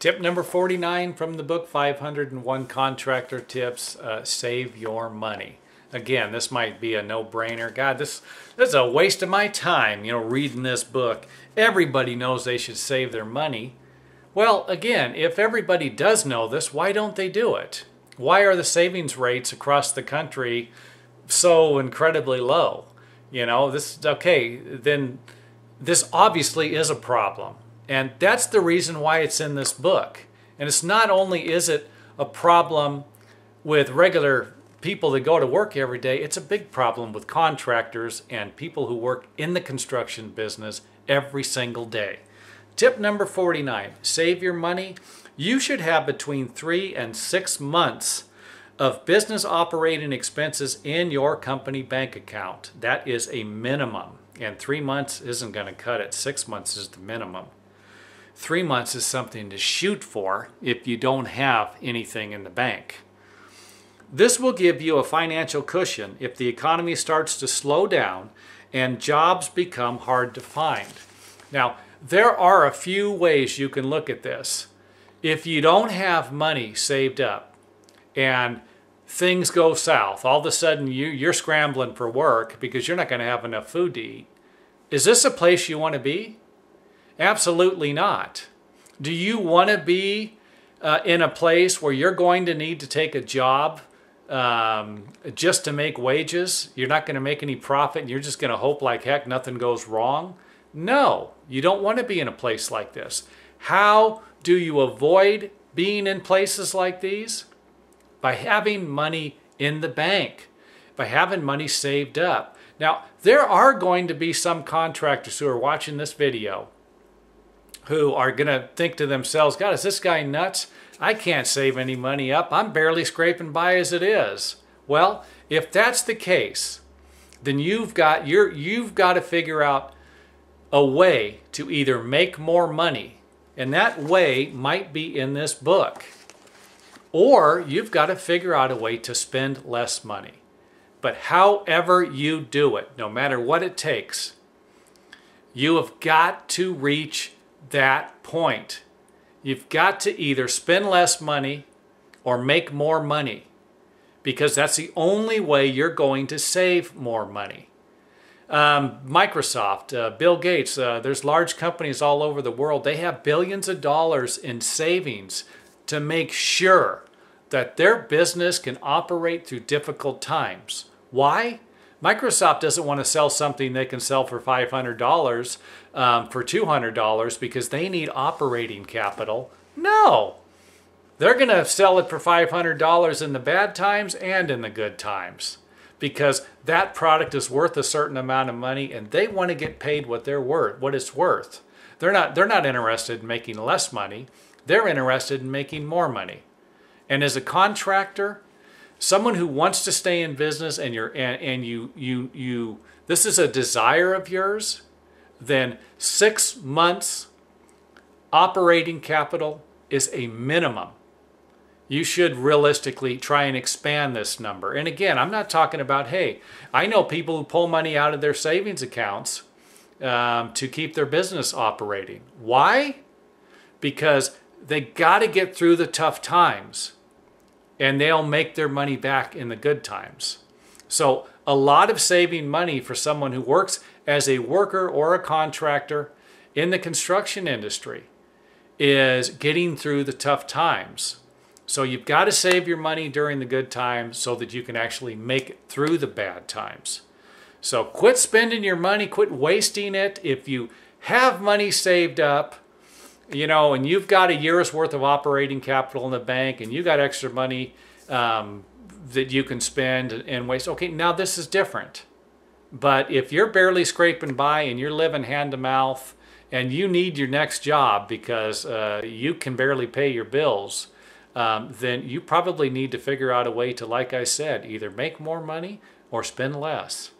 Tip number 49 from the book, 501 Contractor Tips, save your money. Again, this might be a no-brainer. God, this is a waste of my time, reading this book. Everybody knows they should save their money. Well, again, if everybody does know this, why don't they do it? Why are the savings rates across the country so incredibly low? Then this obviously is a problem. And that's the reason why it's in this book. And it's not only is it a problem with regular people that go to work every day, it's a big problem with contractors and people who work in the construction business every single day. Tip number 49, save your money. You should have between 3 and 6 months of business operating expenses in your company bank account. That is a minimum. And 3 months isn't going to cut it. 6 months is the minimum. 3 months is something to shoot for if you don't have anything in the bank. This will give you a financial cushion if the economy starts to slow down and jobs become hard to find. Now, there are a few ways you can look at this. If you don't have money saved up and things go south, all of a sudden you're scrambling for work because you're not going to have enough food to eat. Is this a place you want to be? Absolutely not. Do you want to be in a place where you're going to need to take a job just to make wages? You're not going to make any profit and you're just going to hope like heck nothing goes wrong? No, you don't want to be in a place like this. How do you avoid being in places like these? By having money in the bank, by having money saved up. Now, there are going to be some contractors who are watching this video who are going to think to themselves, God, is this guy nuts? I can't save any money up. I'm barely scraping by as it is. Well, if that's the case, then you've got to figure out a way to either make more money, and that way might be in this book, or you've got to figure out a way to spend less money. But however you do it, no matter what it takes, you have got to reach that point. You've got to either spend less money or make more money, because that's the only way you're going to save more money. Microsoft, Bill Gates, there's large companies all over the world. They have billions of dollars in savings to make sure that their business can operate through difficult times. Why? Microsoft doesn't want to sell something they can sell for $500 for $200 because they need operating capital. No, they're going to sell it for $500 in the bad times and in the good times, because that product is worth a certain amount of money and they want to get paid what it's worth. They're not interested in making less money. They're interested in making more money. And as a contractor, someone who wants to stay in business and this is a desire of yours, then 6 months operating capital is a minimum. You should realistically try and expand this number. And again, I'm not talking about, hey, I know people who pull money out of their savings accounts to keep their business operating. Why? Because they got to get through the tough times and they'll make their money back in the good times. So a lot of saving money for someone who works as a worker or a contractor in the construction industry is getting through the tough times. So you've got to save your money during the good times so that you can actually make it through the bad times. So quit spending your money, quit wasting it. If you have money saved up, and you've got a year's worth of operating capital in the bank and you got extra money that you can spend and waste, okay, now this is different. But if you're barely scraping by and you're living hand to mouth and you need your next job because you can barely pay your bills, then you probably need to figure out a way to, like I said, either make more money or spend less.